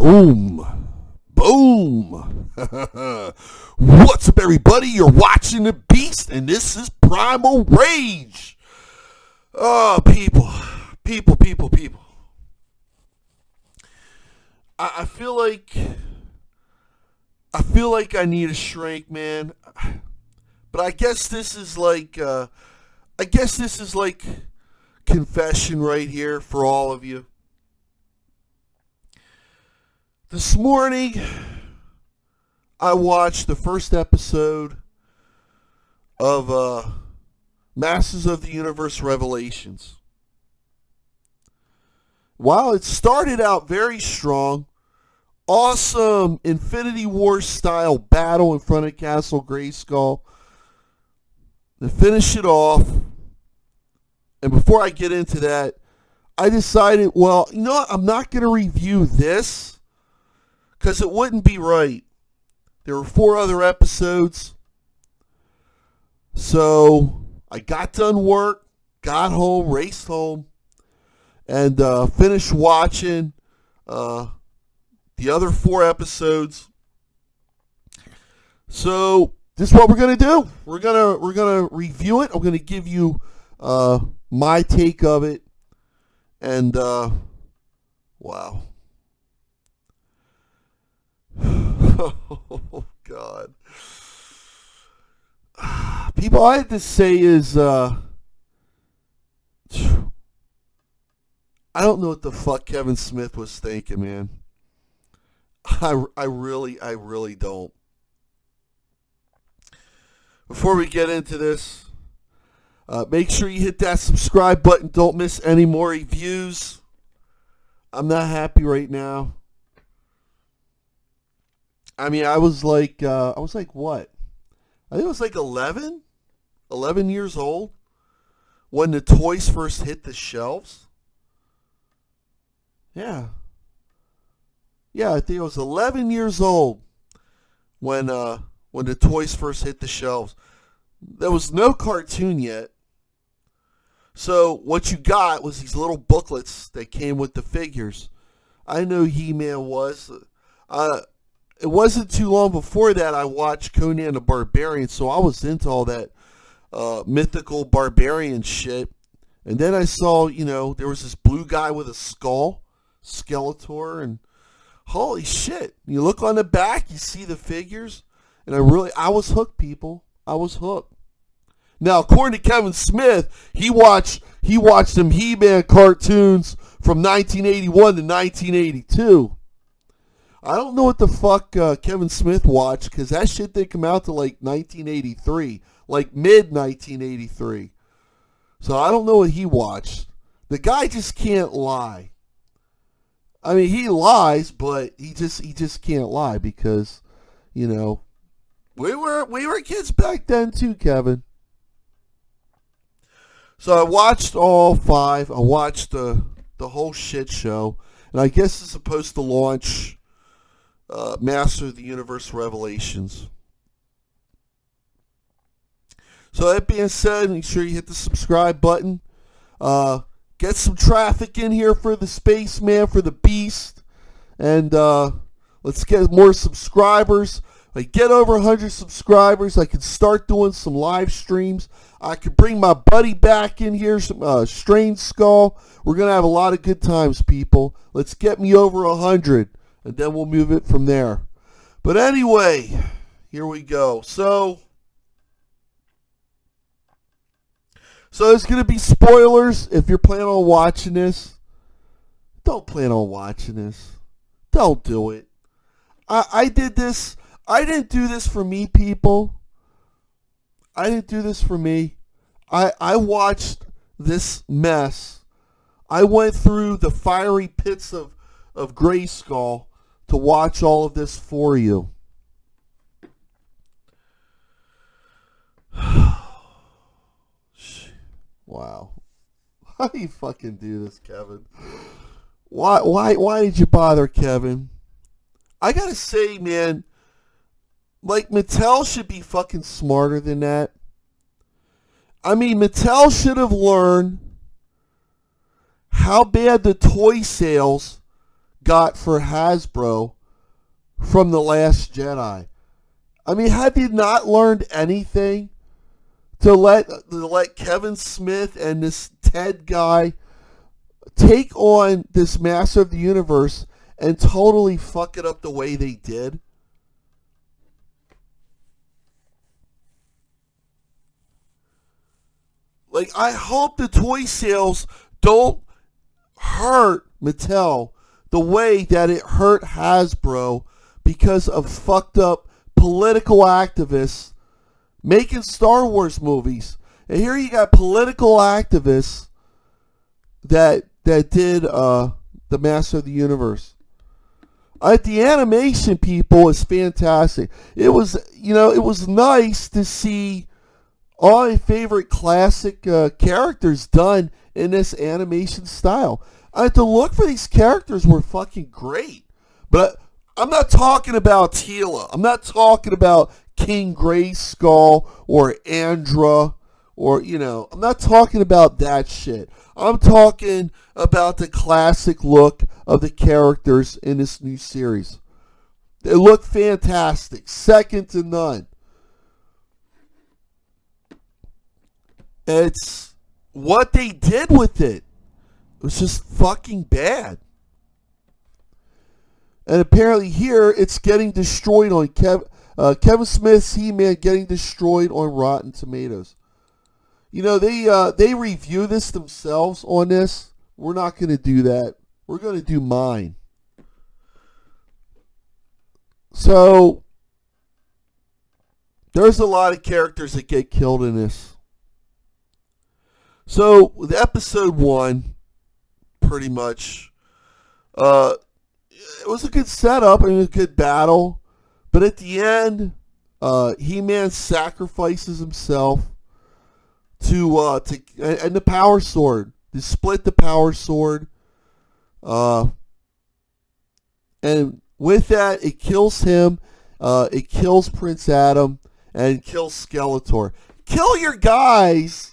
Boom. Boom. What's up, everybody? You're watching The Beast, and this is Primal Rage. Oh, people. People. I feel like I need a shrink, man. But I guess this is like confession right here for all of you. This morning, I watched the first episode of Masters of the Universe Revelations. While it started out very strong, awesome Infinity War style battle in front of Castle Grayskull, to finish it off, and before I get into that, I decided, well, you know what? I'm not going to review this because it wouldn't be right. There were 4 other episodes. So I got done work, got home, raced home, and finished watching the other 4 episodes. So this is what we're gonna do. We're gonna review it. I'm gonna give you my take of it, and wow. Oh, God. People, I had to say is, I don't know what the fuck Kevin Smith was thinking, man. I really don't. Before we get into this, make sure you hit that subscribe button. Don't miss any more reviews. I'm not happy right now. I mean, I was like what? I think it was like 11 years old when the toys first hit the shelves. Yeah, I think I was 11 years old when the toys first hit the shelves. There was no cartoon yet. So what you got was these little booklets that came with the figures. I know He-Man was. It wasn't too long before that I watched Conan the Barbarian, so I was into all that mythical barbarian shit. And then I saw, there was this blue guy with a skull, Skeletor, and holy shit. You look on the back, you see the figures, and I was hooked, people. I was hooked. Now, according to Kevin Smith, he watched some He-Man cartoons from 1981 to 1982. I don't know what the fuck Kevin Smith watched, because that shit didn't come out to like 1983, like mid-1983. So I don't know what he watched. The guy just can't lie. I mean, he lies, but he just can't lie because, we were kids back then too, Kevin. So I watched all 5. I watched the whole shit show, and I guess it's supposed to launch Master of the Universe Revelations. So that being said, make sure you hit the subscribe button. Get some traffic in here for the Spaceman, for the Beast, and let's get more subscribers. If I get over 100 subscribers, I can start doing some live streams. I could bring my buddy back in here, some Strange Skull. We're going to have a lot of good times, people. Let's get me over 100. And then we'll move it from there. But anyway, here we go. So there's going to be spoilers. If you're planning on watching this, don't plan on watching this. Don't do it. I did this. I didn't do this for me, people. I didn't do this for me. I watched this mess. I went through the fiery pits of Grayskull to watch all of this for you. Wow. How do you fucking do this, Kevin? Why did you bother, Kevin? I gotta say, man, like, Mattel should be fucking smarter than that. I mean, Mattel should have learned how bad the toy sales got for Hasbro from The Last Jedi. I mean, had they not learned anything to let Kevin Smith and this Ted guy take on this Master of the Universe and totally fuck it up the way they did? Like, I hope the toy sales don't hurt Mattel the way that it hurt Hasbro because of fucked up political activists making Star Wars movies. And here you got political activists that did the Master of the Universe. The animation, people, is fantastic. It was, it was nice to see all my favorite classic characters done in this animation style. The look for these characters were fucking great. But I'm not talking about Tila. I'm not talking about King Grayskull or Andra or, I'm not talking about that shit. I'm talking about the classic look of the characters in this new series. They look fantastic. Second to none. It's what they did with it. It was just fucking bad. And apparently here it's getting destroyed on Kevin Smith's He-Man getting destroyed on Rotten Tomatoes. They review this themselves on this. We're not going to do that. We're going to do mine. So there's a lot of characters that get killed in this. So with episode 1, pretty much, it was a good setup and a good battle. But at the end, He-Man sacrifices himself to the power sword, to split the power sword. And with that, it kills him. It kills Prince Adam and kills Skeletor. Kill your guys.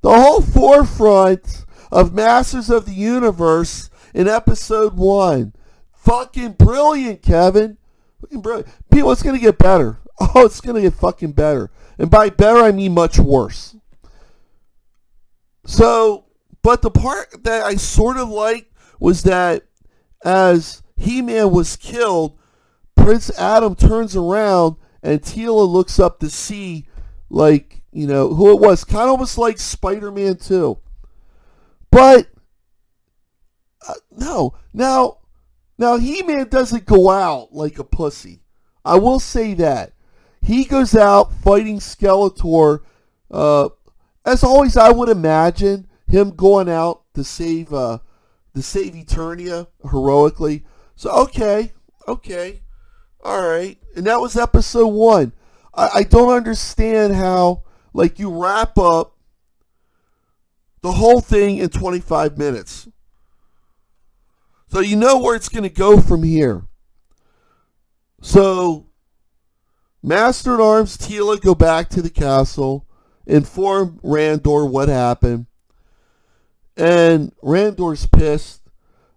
The whole forefront of Masters of the Universe in episode 1. Fucking brilliant, Kevin. Fucking brilliant. People, it's going to get better. Oh, it's going to get fucking better. And by better, I mean much worse. So, but the part that I sort of liked was that as He-Man was killed, Prince Adam turns around and Teela looks up to see, who it was. Kind of almost like Spider-Man 2. But, no. Now, He-Man doesn't go out like a pussy. I will say that. He goes out fighting Skeletor. As always, I would imagine him going out to save Eternia heroically. So, okay. All right. And that was episode 1. I don't understand how, you wrap up the whole thing in 25 minutes. So you know where it's going to go from here. So, Master at Arms Teela go back to the castle, inform Randor what happened, and Randor's pissed.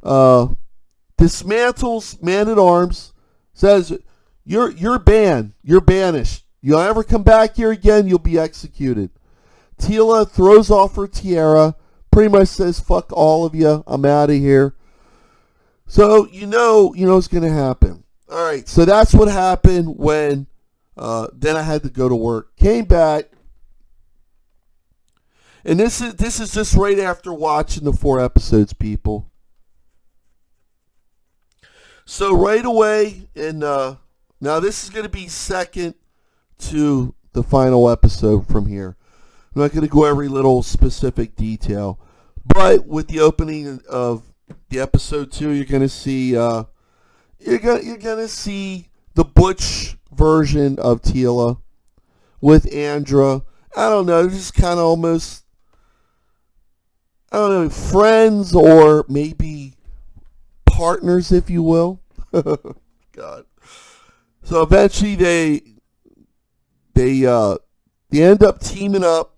Dismantles Man at Arms, says, "You're banned. You're banished. You'll ever come back here again, you'll be executed." Teela throws off her tiara, pretty much says, "Fuck all of you. I'm out of here." So you know what's going to happen. All right, so that's what happened when then I had to go to work. Came back, and this is just right after watching the 4 episodes, people. So right away, and now this is going to be second to the final episode from here. I'm not going to go every little specific detail, but with the opening of the episode 2, you're going to see you're going to see the butch version of Teela with Andra. I don't know, just kind of almost, I don't know, friends or maybe partners, if you will. God. So eventually they end up teaming up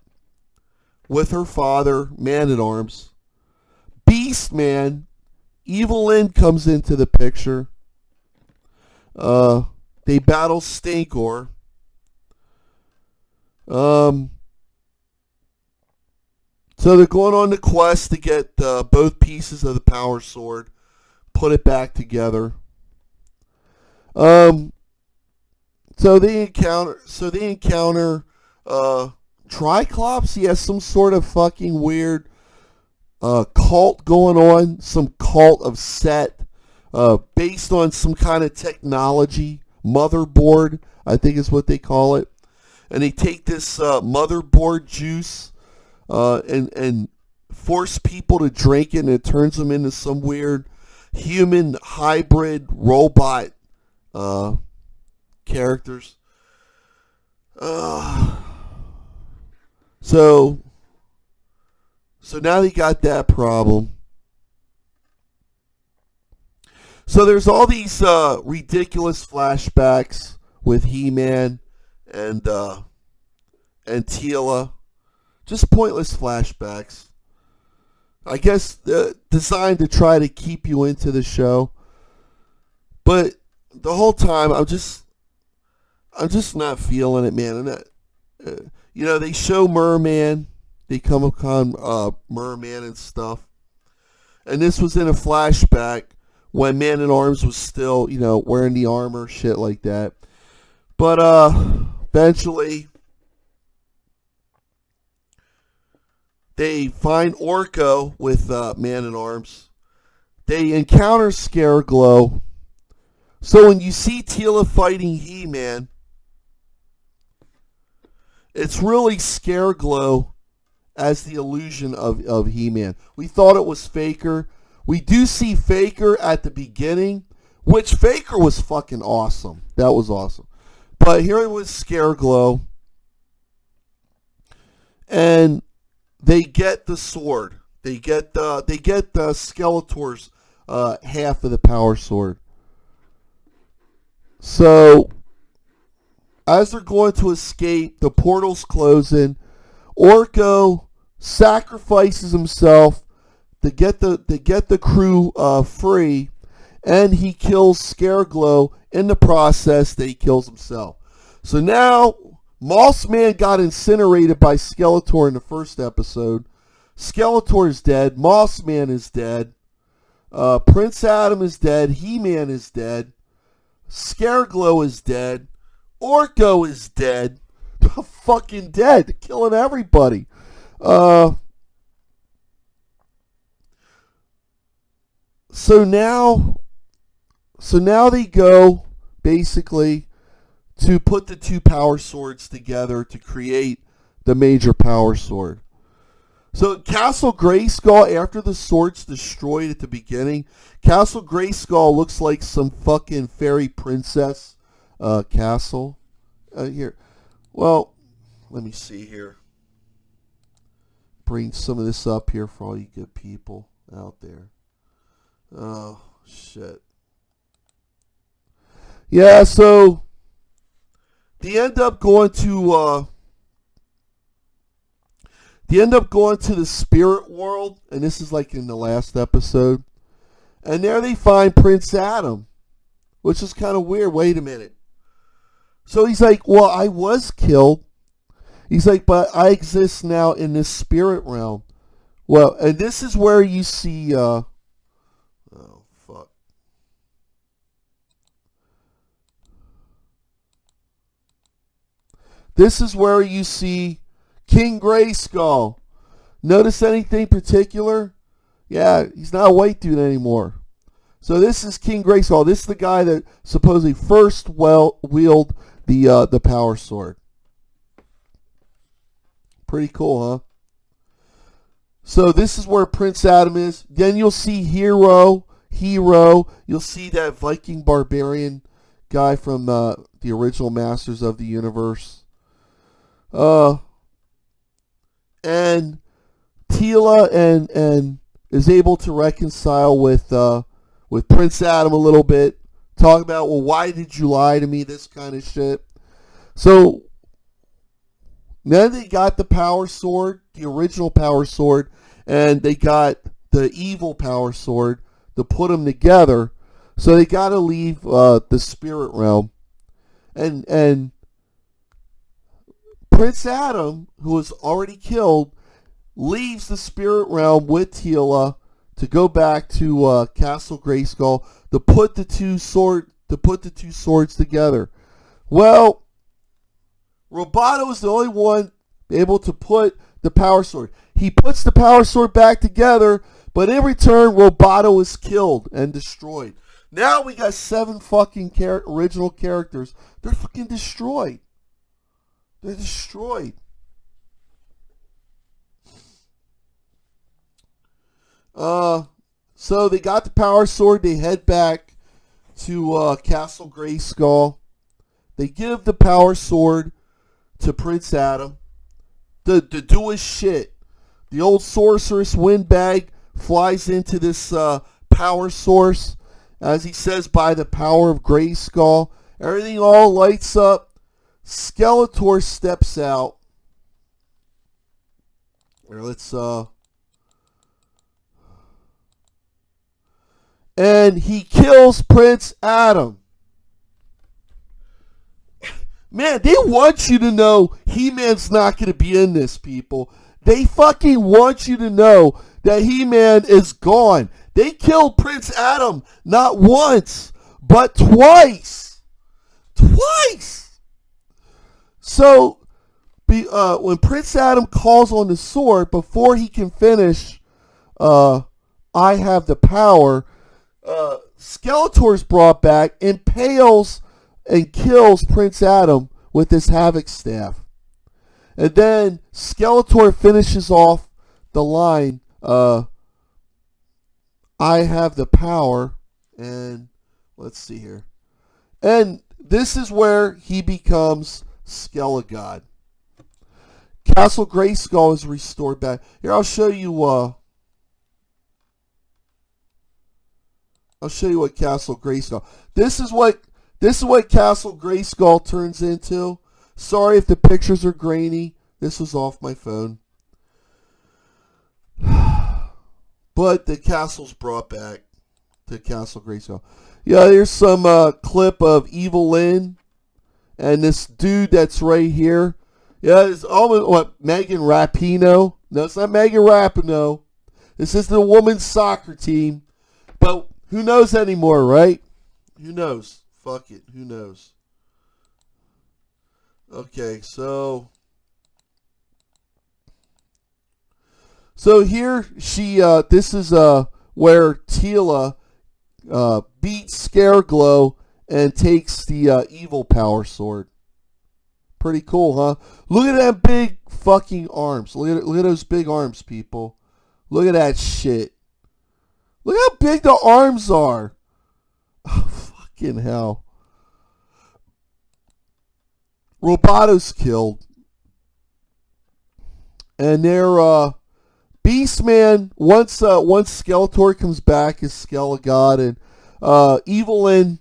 with her father, Man at Arms. Beast Man Evelyn comes into the picture. They battle Stinkor. So they're going on the quest to get both pieces of the power sword, put it back together. So they encounter Triclops. He has some sort of fucking weird cult going on, some cult of Set, based on some kind of technology, motherboard, I think is what they call it. And they take this motherboard juice and force people to drink it, and it turns them into some weird human hybrid robot characters. So now they got that problem. So there's all these ridiculous flashbacks with He-Man and Teela. Just pointless flashbacks. I guess designed to try to keep you into the show. But the whole time, I'm just not feeling it, man. I'm not, they show Merman. They come upon Merman and stuff. And this was in a flashback when Man-at-Arms was still, wearing the armor, shit like that. But eventually, they find Orko with Man-at-Arms. They encounter Scareglow. So when you see Teela fighting He-Man, it's really Scareglow as the illusion of He-Man. We thought it was Faker. We do see Faker at the beginning, which Faker was fucking awesome. That was awesome. But here it was Scareglow. And they get the sword. They get Skeletor's half of the power sword. So as they're going to escape, the portal's closing. Orko sacrifices himself to get the crew free, and he kills Scareglow. In the process, that he kills himself. So now Mossman got incinerated by Skeletor in the first episode. Skeletor is dead. Mossman is dead. Prince Adam is dead. He-Man is dead. Scareglow is dead. Orko is dead. Fucking dead. Killing everybody. So now they go basically to put the two power swords together to create the major power sword. So Castle Grayskull, after the sword's destroyed at the beginning, Castle Grayskull looks like some fucking fairy princess castle. Here. Well, let me see here. Bring some of this up here for all you good people out there. Oh, shit. Yeah, so they end up going to the spirit world, and this is like in the last episode. And there they find Prince Adam, which is kind of weird. Wait a minute. So he's like, well, I was killed. He's like, but I exist now in this spirit realm. Well, and this is where you see oh, fuck. This is where you see King Grayskull. Notice anything particular? Yeah, he's not a white dude anymore. So this is King Grayskull. This is the guy that supposedly first wielded the power sword. Pretty cool, huh? So this is where Prince Adam is. Then you'll see Hero. You'll see that Viking barbarian guy from the original Masters of the Universe. And Teela and is able to reconcile with Prince Adam a little bit. Talk about, well, why did you lie to me? This kind of shit. So then they got the power sword, the original power sword, and they got the evil power sword to put them together. So they got to leave the spirit realm. And Prince Adam, who was already killed, leaves the spirit realm with Teela to go back to Castle Grayskull to put the two swords together. Well, Roboto is the only one able to put the power sword. He puts the power sword back together, but in return, Roboto is killed and destroyed. Now we got 7 fucking original characters. They're fucking destroyed. They're destroyed. So they got the power sword. They head back to Castle Grayskull. They give the power sword to Prince Adam to do his shit. The old sorceress Windbag flies into this power source, as he says, by the power of Grayskull. Everything all lights up. Skeletor steps out. Here, let's and he kills Prince Adam. Man, they want you to know He-Man's not going to be in this, people. They fucking want you to know that He-Man is gone. They killed Prince Adam not once, but twice. Twice! So, when Prince Adam calls on the sword, before he can finish, I have the power, Skeletor's brought back, impales and kills Prince Adam with his Havoc Staff. And then Skeletor finishes off the line, I have the power, and let's see here. And this is where he becomes Skelegod. Castle Grayskull is restored back. Here, I'll show you what Castle Grayskull. This is what Castle Grayskull turns into. Sorry if the pictures are grainy. This was off my phone. But the castle's brought back to Castle Grayskull. Yeah, here's some clip of Evil Lynn and this dude that's right here. Yeah, it's almost Megan Rapinoe. No, it's not Megan Rapinoe. This is the women's soccer team. But who knows anymore, right? Who knows? Fuck it. Who knows? Okay, so here she this is where Teela beats Scareglow and takes the evil power sword. Pretty cool, huh? Look at that big fucking arms. Look at those big arms, people. Look at that shit. Look how big the arms are. Oh, fucking hell. Roboto's killed. And they're Beastman, once Skeletor comes back as Skelegod, and Evelyn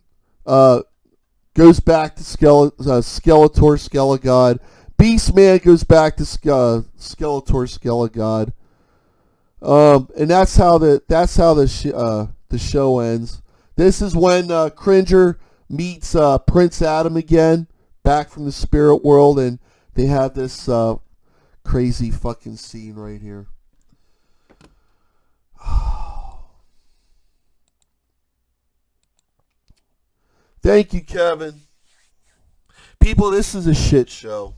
goes back to Skeletor Skelegod. Beastman goes back to Skeletor Skelegod. And that's how the show ends. This is when Cringer meets Prince Adam again, back from the spirit world, and they have this crazy fucking scene right here. Thank you, Kevin. People, this is a shit show.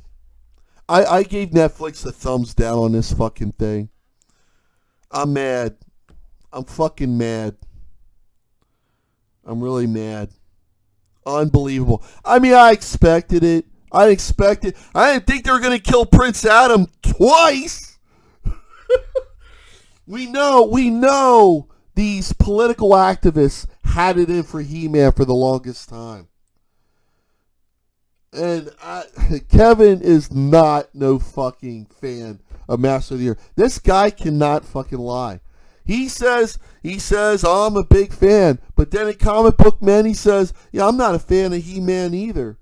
I gave Netflix a thumbs down on this fucking thing. I'm mad. I'm fucking mad. I'm really mad. Unbelievable. I mean, I expected it. I didn't think they were going to kill Prince Adam twice. We know these political activists had it in for He-Man for the longest time. And Kevin is not no fucking fan of Master of the Year. This guy cannot fucking lie. He says, oh, I'm a big fan. But then in Comic Book Men, he says, yeah, I'm not a fan of He-Man either.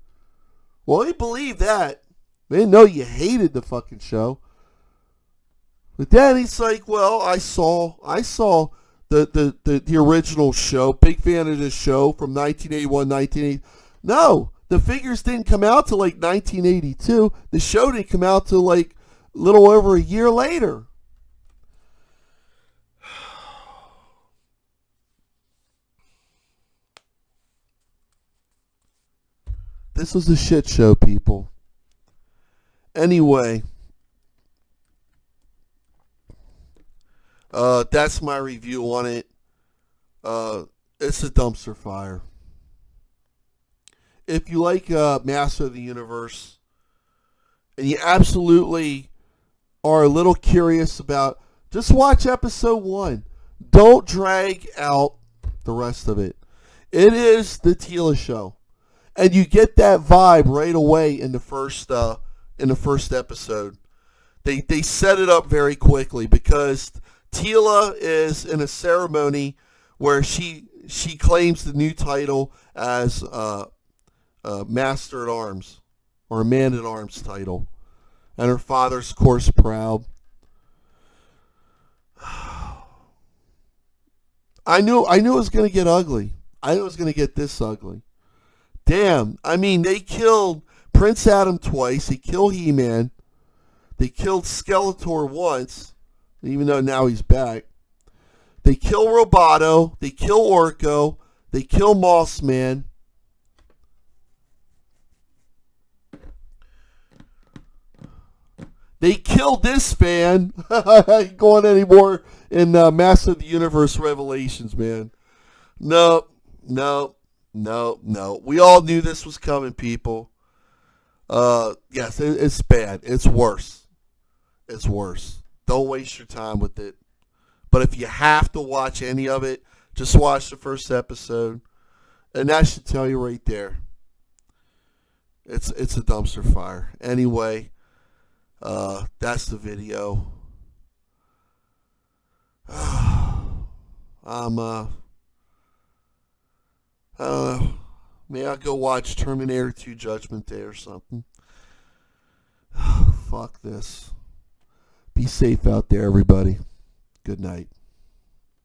Well, he believed that. They didn't know you hated the fucking show. But then he's like, well, I saw The original show. Big fan of this show from 1981, 1980. No, the figures didn't come out till like 1982. The show didn't come out till like a little over a year later. This was a shit show, people. Anyway, that's my review on it. It's a dumpster fire. If you like Master of the Universe, and you absolutely are a little curious about, just watch episode 1. Don't drag out the rest of it. It is the Tila show. And you get that vibe right away in the first episode. They set it up very quickly because Tila is in a ceremony where she claims the new title as Master at Arms, or a Man at Arms title, and her father's, of course, proud. I knew it was going to get ugly. I knew it was going to get this ugly. Damn, I mean, they killed Prince Adam twice. They killed He-Man. They killed Skeletor once, even though now he's back. They kill Roboto. They kill Orko. They kill Mossman. They killed this fan. I ain't going anymore in Master of the Universe Revelations, man. No. We all knew this was coming, people. Yes, it's bad. It's worse. It's worse. Don't waste your time with it. But if you have to watch any of it, just watch the first episode. And that should tell you right there. It's a dumpster fire. Anyway, that's the video. I don't know. Maybe I'll go watch Terminator 2 Judgment Day or something. Fuck this. Be safe out there, everybody. Good night.